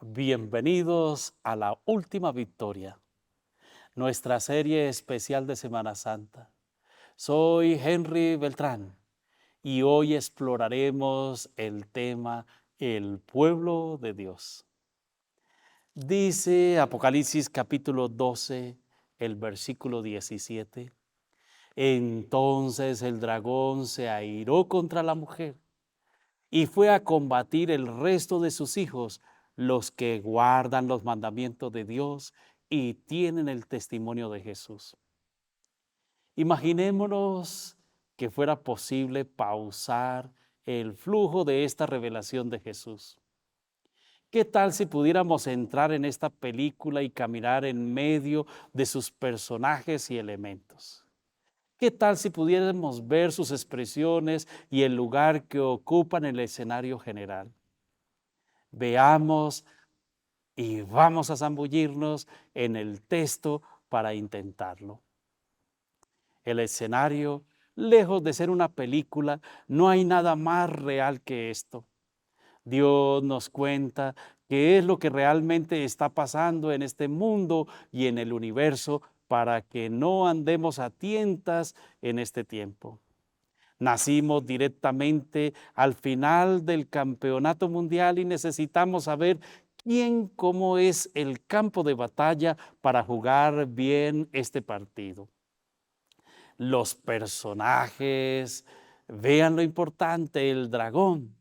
Bienvenidos a la última victoria, nuestra serie especial de Semana Santa. Soy Henry Beltrán y hoy exploraremos el tema El pueblo de Dios. Dice Apocalipsis capítulo 12, el versículo 17. Entonces el dragón se airó contra la mujer y fue a combatir el resto de sus hijos, los que guardan los mandamientos de Dios y tienen el testimonio de Jesús. Imaginémonos que fuera posible pausar el flujo de esta revelación de Jesús. ¿Qué tal si pudiéramos entrar en esta película y caminar en medio de sus personajes y elementos? ¿Qué tal si pudiéramos ver sus expresiones y el lugar que ocupan en el escenario general? Veamos y vamos a zambullirnos en el texto para intentarlo. El escenario, lejos de ser una película, no hay nada más real que esto. Dios nos cuenta qué es lo que realmente está pasando en este mundo y en el universo para que no andemos a tientas en este tiempo. Nacimos directamente al final del campeonato mundial y necesitamos saber cómo es el campo de batalla para jugar bien este partido. Los personajes, vean lo importante, el dragón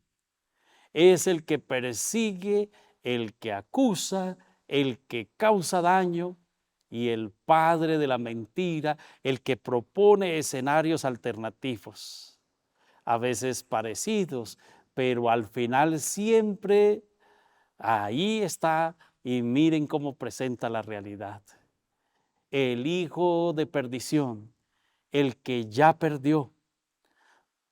es el que persigue, el que acusa, el que causa daño, y el padre de la mentira, el que propone escenarios alternativos, a veces parecidos, pero al final siempre ahí está, y miren cómo presenta la realidad. El hijo de perdición, el que ya perdió,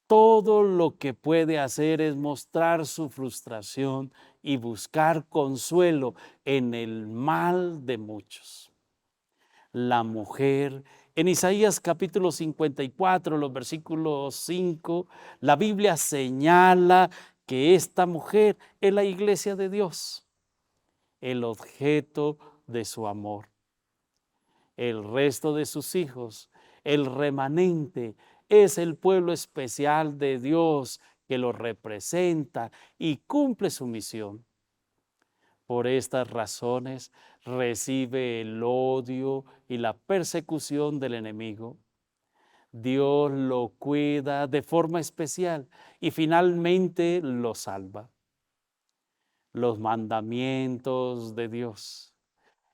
todo lo que puede hacer es mostrar su frustración y buscar consuelo en el mal de muchos. La mujer, en Isaías capítulo 54, los versículos 5, la Biblia señala que esta mujer es la iglesia de Dios, el objeto de su amor. El resto de sus hijos, el remanente, es el pueblo especial de Dios que lo representa y cumple su misión. Por estas razones recibe el odio y la persecución del enemigo. Dios lo cuida de forma especial y finalmente lo salva. Los mandamientos de Dios.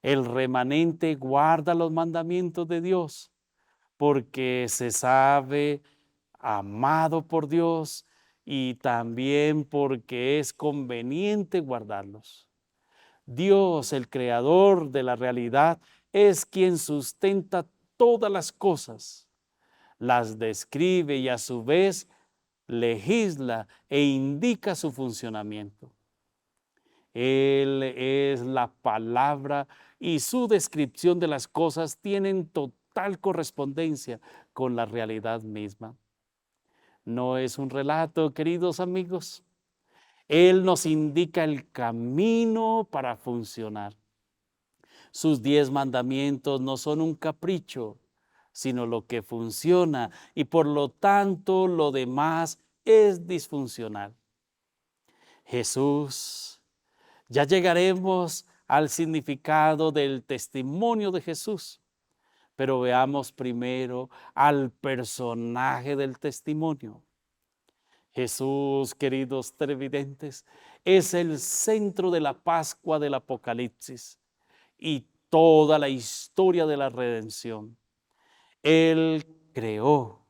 El remanente guarda los mandamientos de Dios porque se sabe amado por Dios y también porque es conveniente guardarlos. Dios, el creador de la realidad, es quien sustenta todas las cosas, las describe y a su vez legisla e indica su funcionamiento. Él es la palabra y su descripción de las cosas tienen total correspondencia con la realidad misma. No es un relato, queridos amigos. Él nos indica el camino para funcionar. Sus 10 mandamientos no son un capricho, sino lo que funciona y por lo tanto lo demás es disfuncional. Jesús, ya llegaremos al significado del testimonio de Jesús, pero veamos primero al personaje del testimonio. Jesús, queridos televidentes, es el centro de la Pascua del Apocalipsis y toda la historia de la redención. Él creó,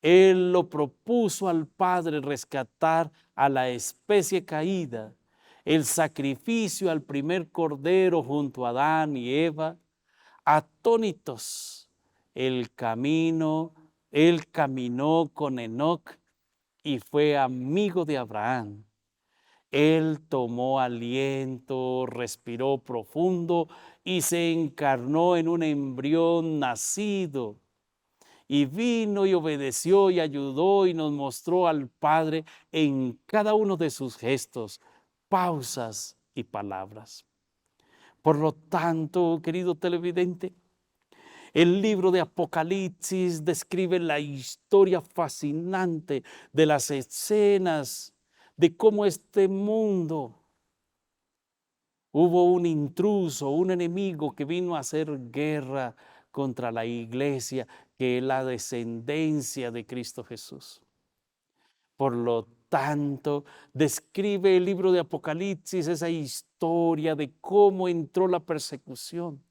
Él lo propuso al Padre rescatar a la especie caída, el sacrificio al primer cordero junto a Adán y Eva, atónitos, el camino, Él caminó con Enoc y fue amigo de Abraham. Él tomó aliento, respiró profundo y se encarnó en un embrión nacido. Y vino y obedeció y ayudó y nos mostró al Padre en cada uno de sus gestos, pausas, y palabras. Por lo tanto, querido televidente, el libro de Apocalipsis describe la historia fascinante de las escenas de cómo este mundo hubo un intruso, un enemigo que vino a hacer guerra contra la iglesia, que es la descendencia de Cristo Jesús. Por lo tanto, describe el libro de Apocalipsis esa historia de cómo entró la persecución,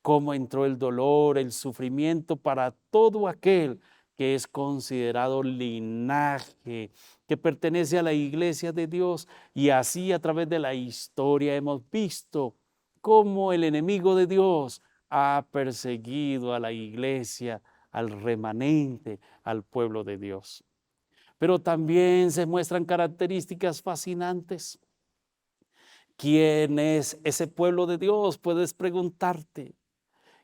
cómo entró el dolor, el sufrimiento para todo aquel que es considerado linaje, que pertenece a la iglesia de Dios. Y así a través de la historia hemos visto cómo el enemigo de Dios ha perseguido a la iglesia, al remanente, al pueblo de Dios. Pero también se muestran características fascinantes. ¿Quién es ese pueblo de Dios? Puedes preguntarte.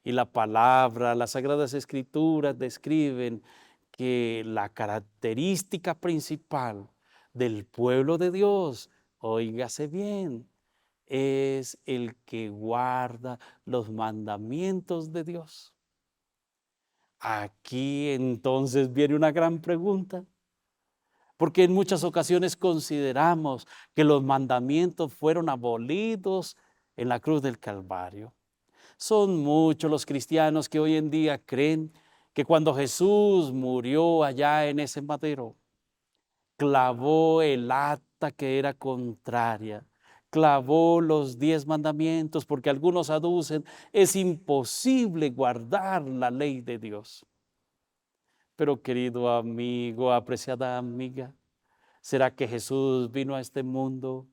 Y la palabra, las Sagradas Escrituras describen que la característica principal del pueblo de Dios, óigase bien, es el que guarda los mandamientos de Dios. Aquí entonces viene una gran pregunta, porque en muchas ocasiones consideramos que los mandamientos fueron abolidos en la cruz del Calvario. Son muchos los cristianos que hoy en día creen que cuando Jesús murió allá en ese madero, clavó el acta que era contraria, clavó los 10 mandamientos, porque algunos aducen, es imposible guardar la ley de Dios. Pero querido amigo, apreciada amiga, ¿será que Jesús vino a este mundo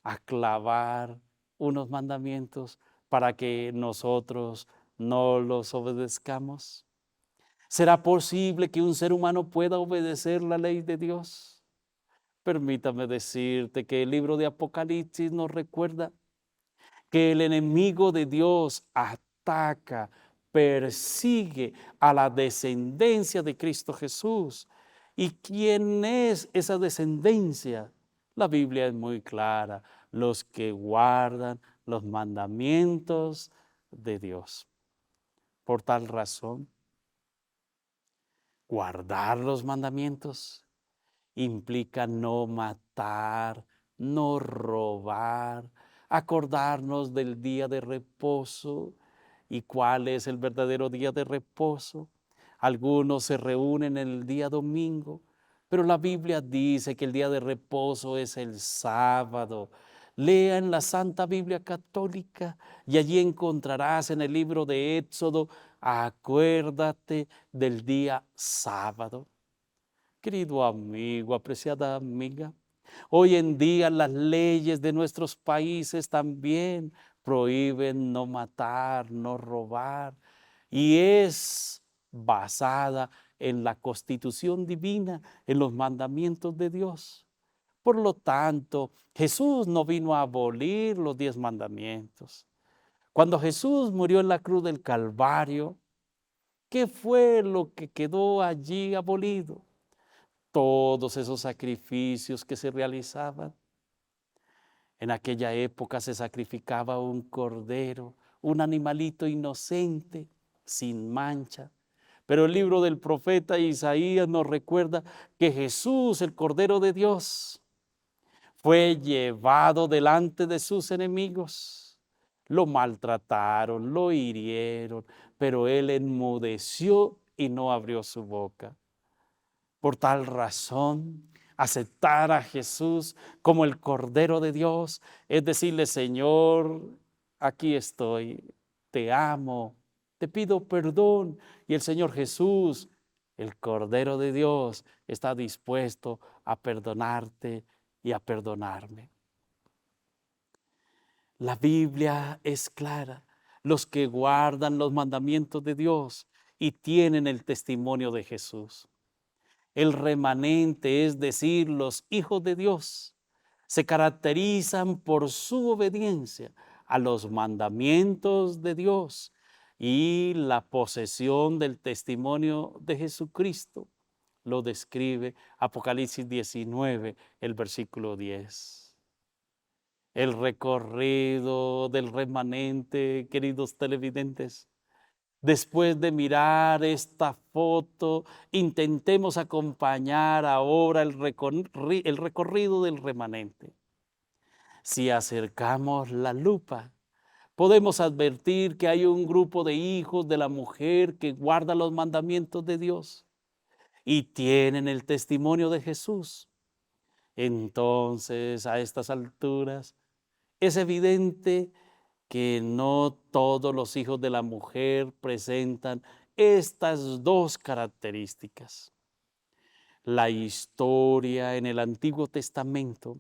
a clavar unos mandamientos para que nosotros no los obedezcamos? ¿Será posible que un ser humano pueda obedecer la ley de Dios? Permítame decirte que el libro de Apocalipsis nos recuerda que el enemigo de Dios ataca, persigue a la descendencia de Cristo Jesús. ¿Y quién es esa descendencia? La Biblia es muy clara: los que guardan los mandamientos de Dios. Por tal razón, guardar los mandamientos implica no matar, no robar, acordarnos del día de reposo. ¿Y cuál es el verdadero día de reposo? Algunos se reúnen en el día domingo, pero la Biblia dice que el día de reposo es el sábado. Lea en la Santa Biblia Católica y allí encontrarás en el libro de Éxodo: acuérdate del día sábado. Querido amigo, apreciada amiga, hoy en día las leyes de nuestros países también prohíben no matar, no robar, y es basada en la Constitución divina, en los mandamientos de Dios. Por lo tanto, Jesús no vino a abolir los 10 mandamientos. Cuando Jesús murió en la cruz del Calvario, ¿qué fue lo que quedó allí abolido? Todos esos sacrificios que se realizaban. En aquella época se sacrificaba un cordero, un animalito inocente, sin mancha. Pero el libro del profeta Isaías nos recuerda que Jesús, el Cordero de Dios, fue llevado delante de sus enemigos. Lo maltrataron, lo hirieron, pero él enmudeció y no abrió su boca. Por tal razón, aceptar a Jesús como el Cordero de Dios es decirle: Señor, aquí estoy, te amo, te pido perdón. Y el Señor Jesús, el Cordero de Dios, está dispuesto a perdonarte y a perdonarme. La Biblia es clara: los que guardan los mandamientos de Dios y tienen el testimonio de Jesús. El remanente, es decir, los hijos de Dios, se caracterizan por su obediencia a los mandamientos de Dios y la posesión del testimonio de Jesucristo. Lo describe Apocalipsis 19, el versículo 10. el recorrido del remanente, queridos televidentes. Después de mirar esta foto, intentemos acompañar ahora el recorrido del remanente. Si acercamos la lupa, podemos advertir que hay un grupo de hijos de la mujer que guarda los mandamientos de Dios y tienen el testimonio de Jesús. Entonces, a estas alturas, es evidente que no todos los hijos de la mujer presentan estas dos características. La historia en el Antiguo Testamento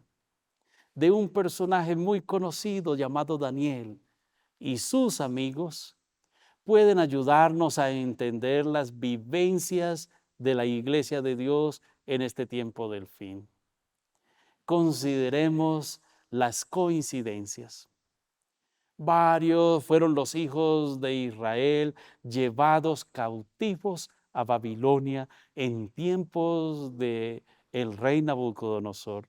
de un personaje muy conocido llamado Daniel y sus amigos pueden ayudarnos a entender las vivencias de la Iglesia de Dios en este tiempo del fin. Consideremos las coincidencias. Varios fueron los hijos de Israel llevados cautivos a Babilonia en tiempos de el rey Nabucodonosor.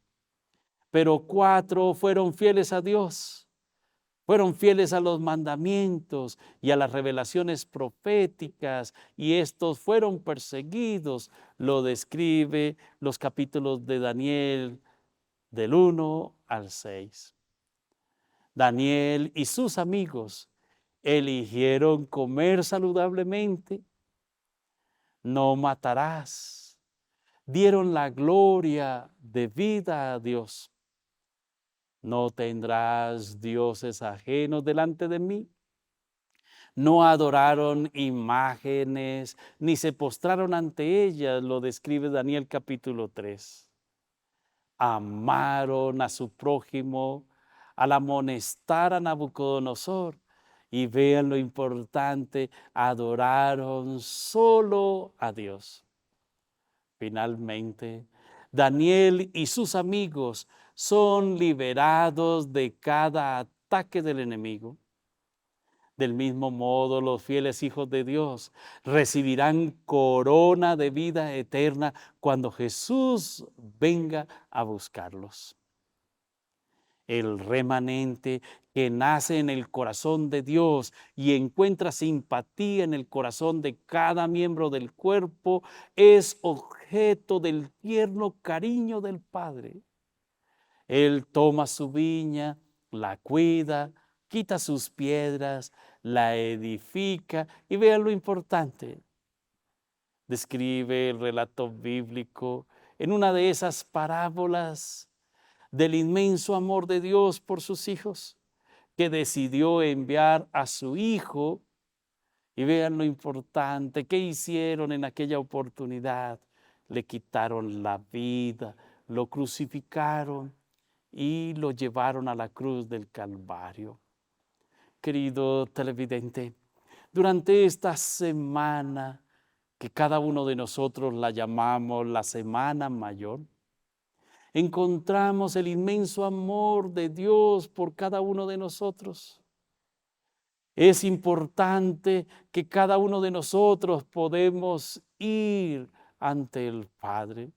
Pero 4 fueron fieles a Dios, fueron fieles a los mandamientos y a las revelaciones proféticas, y estos fueron perseguidos. Lo describe los capítulos de Daniel del 1 al 6. Daniel y sus amigos eligieron comer saludablemente, no matarás, dieron la gloria debida a Dios. No tendrás dioses ajenos delante de mí. No adoraron imágenes, ni se postraron ante ellas, lo describe Daniel capítulo 3. Amaron a su prójimo al amonestar a Nabucodonosor. Y vean lo importante, adoraron solo a Dios. Finalmente, Daniel y sus amigos son liberados de cada ataque del enemigo. Del mismo modo, los fieles hijos de Dios recibirán corona de vida eterna cuando Jesús venga a buscarlos. El remanente que nace en el corazón de Dios y encuentra simpatía en el corazón de cada miembro del cuerpo es objeto del tierno cariño del Padre. Él toma su viña, la cuida, quita sus piedras, la edifica y vean lo importante. Describe el relato bíblico en una de esas parábolas del inmenso amor de Dios por sus hijos, que decidió enviar a su Hijo. Y vean lo importante, ¿qué hicieron en aquella oportunidad? Le quitaron la vida, lo crucificaron y lo llevaron a la cruz del Calvario. Querido televidente, durante esta semana, que cada uno de nosotros la llamamos la Semana Mayor, encontramos el inmenso amor de Dios por cada uno de nosotros. Es importante que cada uno de nosotros podemos ir ante el Padre.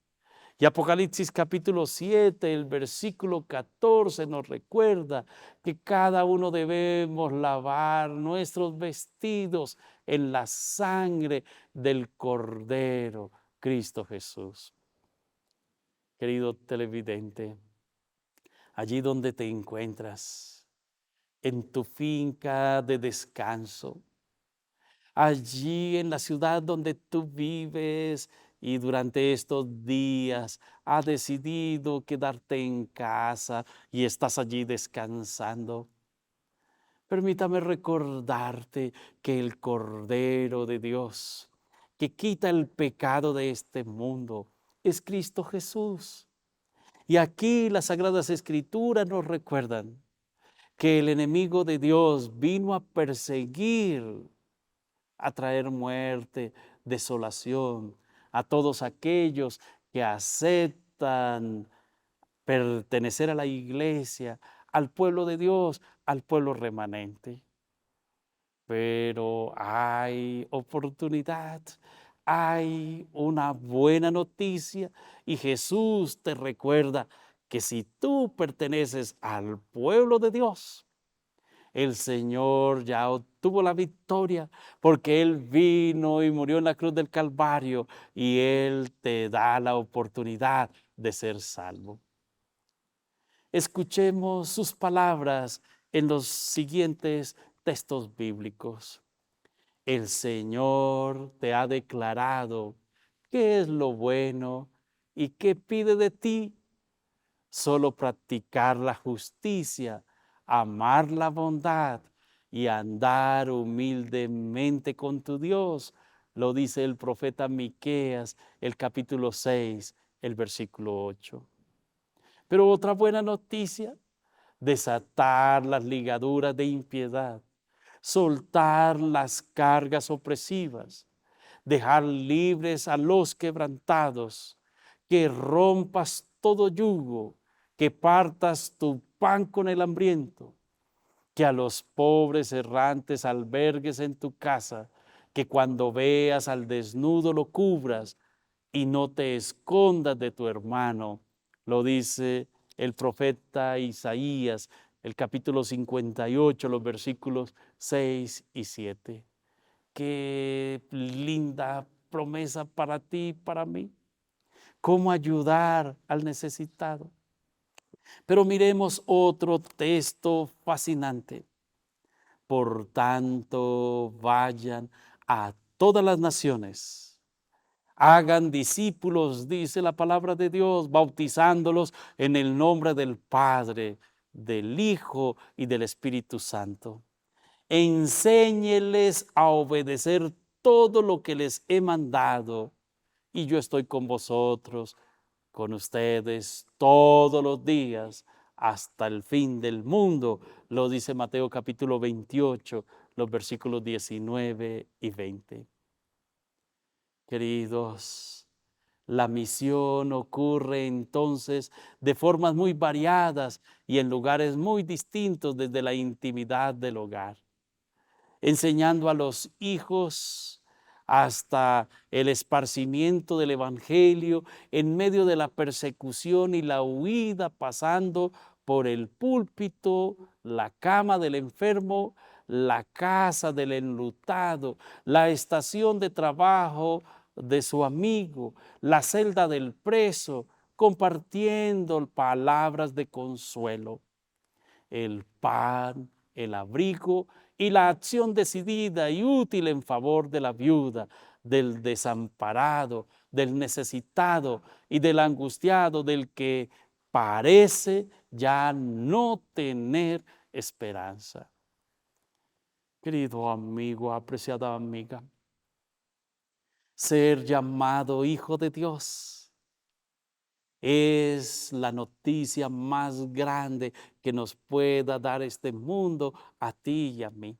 Y Apocalipsis capítulo 7, el versículo 14 nos recuerda que cada uno debemos lavar nuestros vestidos en la sangre del Cordero, Cristo Jesús. Querido televidente, allí donde te encuentras, en tu finca de descanso, allí en la ciudad donde tú vives y durante estos días has decidido quedarte en casa y estás allí descansando. Permítame recordarte que el Cordero de Dios, que quita el pecado de este mundo, es Cristo Jesús. Y aquí las Sagradas Escrituras nos recuerdan que el enemigo de Dios vino a perseguir, a traer muerte, desolación a todos aquellos que aceptan pertenecer a la iglesia, al pueblo de Dios, al pueblo remanente. Pero hay oportunidad, hay una buena noticia y Jesús te recuerda que si tú perteneces al pueblo de Dios, el Señor ya obtuvo la victoria porque Él vino y murió en la cruz del Calvario y Él te da la oportunidad de ser salvo. Escuchemos sus palabras en los siguientes textos bíblicos. El Señor te ha declarado qué es lo bueno y qué pide de ti. Solo practicar la justicia, amar la bondad y andar humildemente con tu Dios. Lo dice el profeta Miqueas, el capítulo 6, el versículo 8. Pero otra buena noticia, desatar las ligaduras de impiedad, soltar las cargas opresivas, dejar libres a los quebrantados, que rompas todo yugo, que partas tu pan con el hambriento, que a los pobres errantes albergues en tu casa, que cuando veas al desnudo lo cubras y no te escondas de tu hermano. Lo dice el profeta Isaías, el capítulo 58, los versículos 6 y 7. Qué linda promesa para ti y para mí. Cómo ayudar al necesitado. Pero miremos otro texto fascinante. Por tanto, vayan a todas las naciones. Hagan discípulos, dice la palabra de Dios, bautizándolos en el nombre del Padre, del Hijo y del Espíritu Santo. Enséñeles a obedecer todo lo que les he mandado. Y yo estoy con vosotros, con ustedes todos los días, hasta el fin del mundo. Lo dice Mateo capítulo 28, los versículos 19 y 20. Queridos, la misión ocurre entonces de formas muy variadas y en lugares muy distintos desde la intimidad del hogar, enseñando a los hijos hasta el esparcimiento del evangelio en medio de la persecución y la huida, pasando por el púlpito, la cama del enfermo, la casa del enlutado, la estación de trabajo de su amigo, la celda del preso, compartiendo palabras de consuelo. El pan, el abrigo y la acción decidida y útil en favor de la viuda, del desamparado, del necesitado y del angustiado, del que parece ya no tener esperanza. Querido amigo, apreciada amiga, ser llamado hijo de Dios es la noticia más grande que nos pueda dar este mundo a ti y a mí.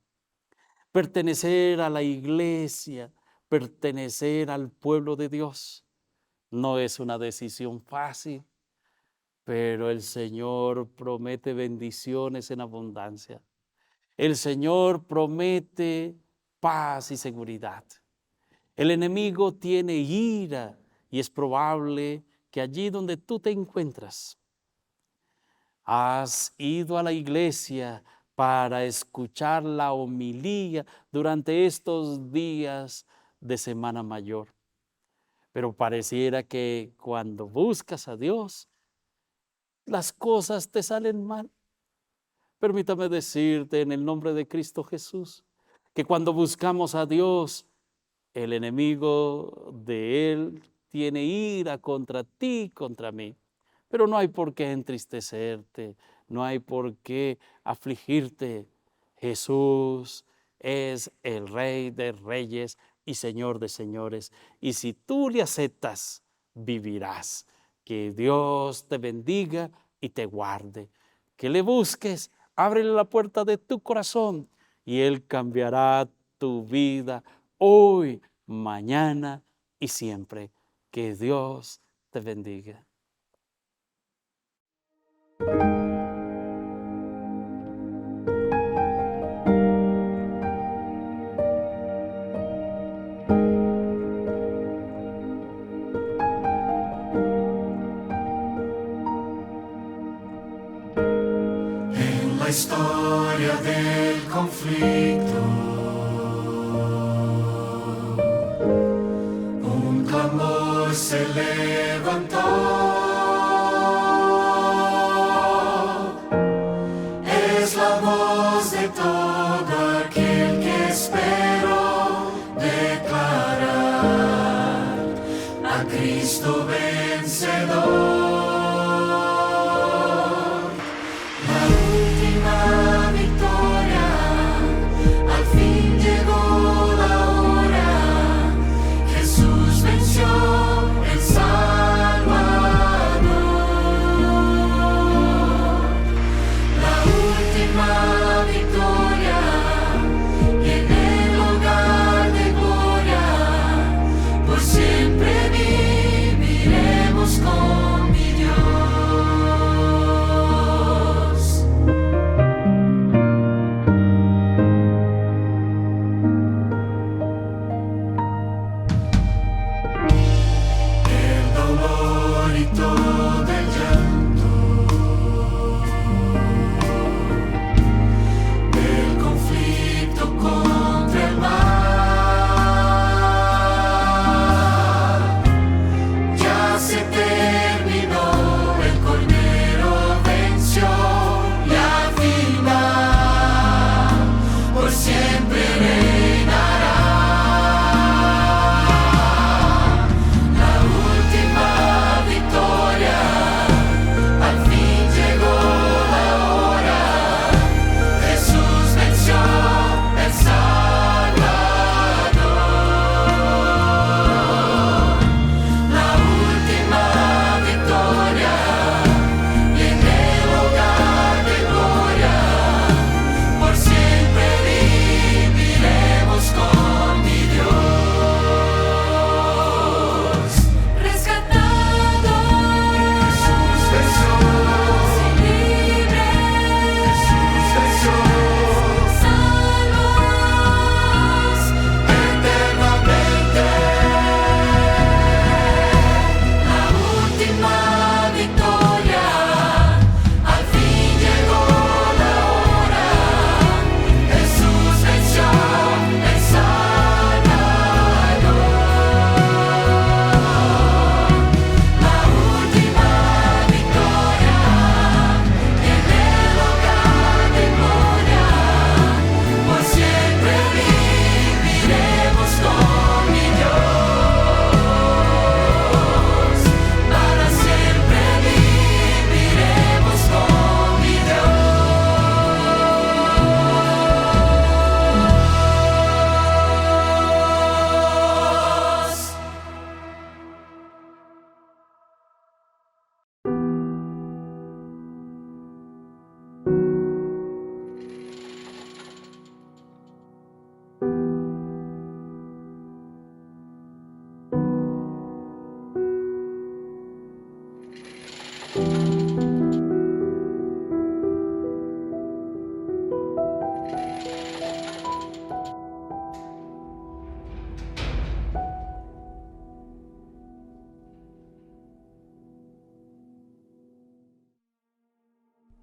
Pertenecer a la iglesia, pertenecer al pueblo de Dios, no es una decisión fácil, pero el Señor promete bendiciones en abundancia. El Señor promete paz y seguridad. El enemigo tiene ira y es probable que allí donde tú te encuentras, has ido a la iglesia para escuchar la homilía durante estos días de Semana Mayor. Pero pareciera que cuando buscas a Dios, las cosas te salen mal. Permítame decirte en el nombre de Cristo Jesús, que cuando buscamos a Dios, el enemigo de Él tiene ira contra ti, contra mí. Pero no hay por qué entristecerte, no hay por qué afligirte. Jesús es el Rey de Reyes y Señor de Señores. Y si tú le aceptas, vivirás. Que Dios te bendiga y te guarde. Que le busques, ábrele la puerta de tu corazón y Él cambiará tu vida hoy, mañana y siempre. Que Dios te bendiga. historia del conflicto. Un clamor se levantó. Es la voz de todo aquel que esperó declarar a Cristo vencedor.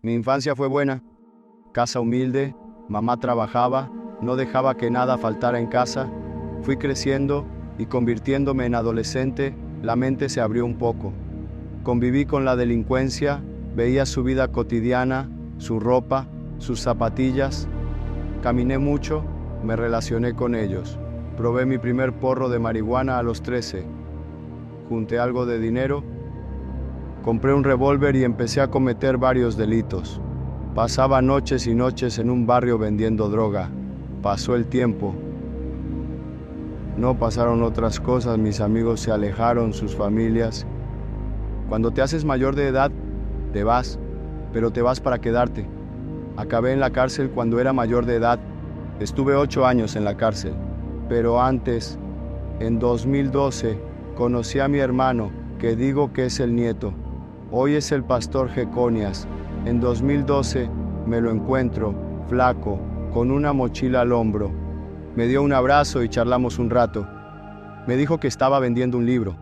Mi infancia fue buena, casa humilde, mamá trabajaba, no dejaba que nada faltara en casa. Fui creciendo y convirtiéndome en adolescente, la mente se abrió un poco. Conviví con la delincuencia, veía su vida cotidiana, su ropa, sus zapatillas. Caminé mucho, me relacioné con ellos. Probé mi primer porro de marihuana a los 13. Junté algo de dinero. Compré un revólver y empecé a cometer varios delitos. Pasaba noches y noches en un barrio vendiendo droga. Pasó el tiempo. No pasaron otras cosas, mis amigos se alejaron, sus familias. Cuando te haces mayor de edad, te vas, pero te vas para quedarte. Acabé en la cárcel cuando era mayor de edad. Estuve 8 años en la cárcel. Pero antes, en 2012, conocí a mi hermano, que digo que es el nieto. Hoy es el pastor Jeconias. En 2012 me lo encuentro, flaco, con una mochila al hombro. Me dio un abrazo y charlamos un rato. Me dijo que estaba vendiendo un libro,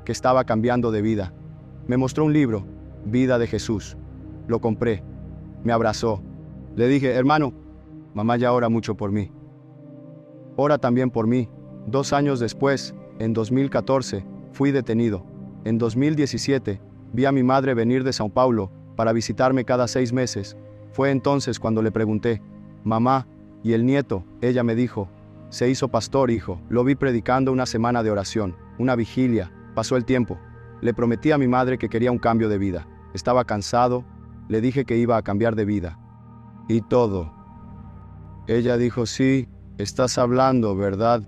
que estaba cambiando de vida. Me mostró un libro, Vida de Jesús. Lo compré. Me abrazó. Le dije, hermano, mamá ya ora mucho por mí. Ora también por mí. 2 años después, en 2014, fui detenido. En 2017, vi a mi madre venir de São Paulo para visitarme cada 6 meses. Fue entonces cuando le pregunté, mamá, ¿y el nieto? Ella me dijo, se hizo pastor, hijo. Lo vi predicando una semana de oración, una vigilia. Pasó el tiempo. Le prometí a mi madre que quería un cambio de vida. Estaba cansado. Le dije que iba a cambiar de vida. Y todo. Ella dijo, sí, estás hablando, ¿verdad?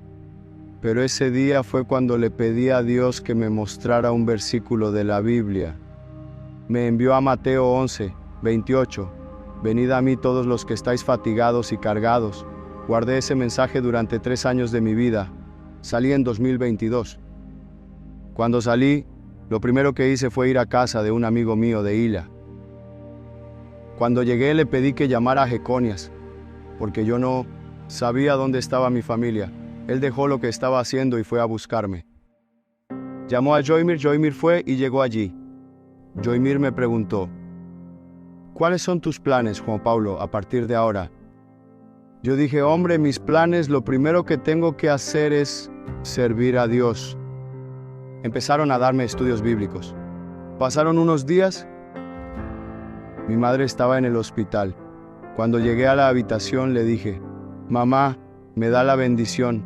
Pero ese día fue cuando le pedí a Dios que me mostrara un versículo de la Biblia. Me envió a Mateo 11, 28. Venid a mí todos los que estáis fatigados y cargados. Guardé ese mensaje durante 3 años de mi vida. Salí en 2022. Cuando salí, lo primero que hice fue ir a casa de un amigo mío de Ila. Cuando llegué le pedí que llamara a Jeconias, porque yo no sabía dónde estaba mi familia. Él dejó lo que estaba haciendo y fue a buscarme. Llamó a Joymir, Joymir fue y llegó allí. Joymir me preguntó, ¿cuáles son tus planes, Juan Pablo, a partir de ahora? Yo dije, hombre, mis planes, lo primero que tengo que hacer es servir a Dios. Empezaron a darme estudios bíblicos. Pasaron unos días. Mi madre estaba en el hospital. Cuando llegué a la habitación le dije, mamá, me da la bendición.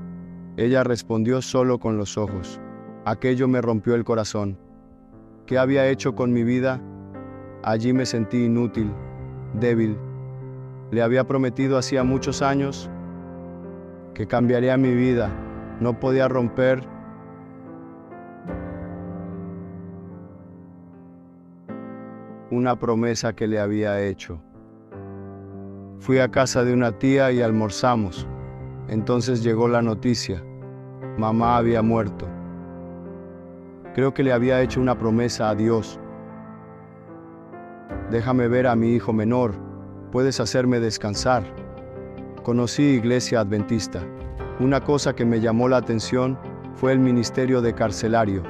Ella respondió solo con los ojos. Aquello me rompió el corazón. ¿Qué había hecho con mi vida? Allí me sentí inútil, débil. Le había prometido hacía muchos años que cambiaría mi vida. No podía romper una promesa que le había hecho. Fui a casa de una tía y almorzamos. Entonces llegó la noticia. Mamá había muerto. Creo que le había hecho una promesa a Dios. Déjame ver a mi hijo menor. Puedes hacerme descansar. Conocí Iglesia Adventista. Una cosa que me llamó la atención fue el ministerio de carcelario.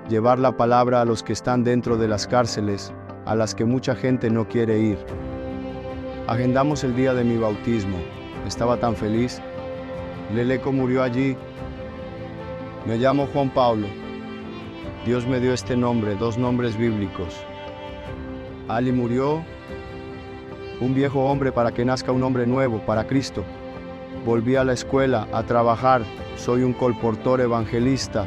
Llevar la palabra a los que están dentro de las cárceles, a las que mucha gente no quiere ir. Agendamos el día de mi bautismo. Estaba tan feliz. Leleco murió allí. Me llamo Juan Pablo. Dios me dio este nombre, 2 nombres bíblicos. Ali murió, un viejo hombre para que nazca un hombre nuevo, para Cristo. Volví a la escuela, a trabajar. Soy un colportor evangelista.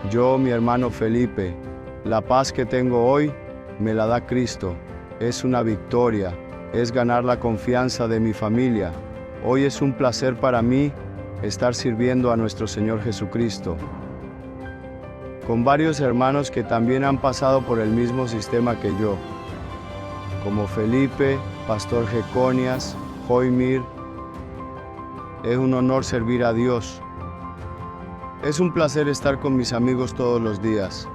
Yo, mi hermano Felipe, la paz que tengo hoy me la da Cristo. Es una victoria, es ganar la confianza de mi familia. Hoy es un placer para mí estar sirviendo a nuestro Señor Jesucristo, con varios hermanos que también han pasado por el mismo sistema que yo, como Felipe, Pastor Jeconias, Joymir. Es un honor servir a Dios. Es un placer estar con mis amigos todos los días.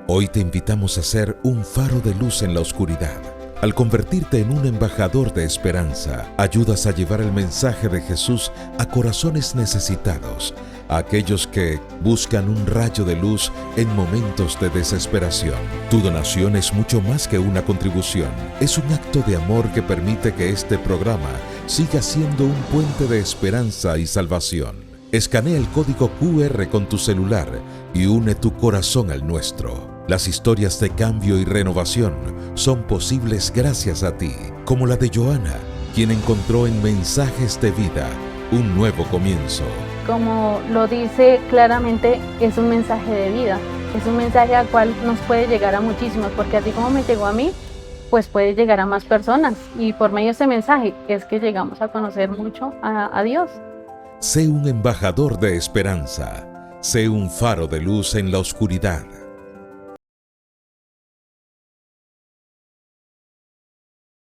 Hoy te invitamos a ser un faro de luz en la oscuridad. Al convertirte en un embajador de esperanza, ayudas a llevar el mensaje de Jesús a corazones necesitados, a aquellos que buscan un rayo de luz en momentos de desesperación. Tu donación es mucho más que una contribución. Es un acto de amor que permite que este programa siga siendo un puente de esperanza y salvación. Escanea el código QR con tu celular y une tu corazón al nuestro. Las historias de cambio y renovación son posibles gracias a ti, como la de Joana, quien encontró en Mensajes de Vida un nuevo comienzo. Como lo dice claramente, es un mensaje de vida, es un mensaje al cual nos puede llegar a muchísimos, porque así como me llegó a mí, pues puede llegar a más personas, y por medio de este mensaje es que llegamos a conocer mucho a Dios. Sé un embajador de esperanza, sé un faro de luz en la oscuridad.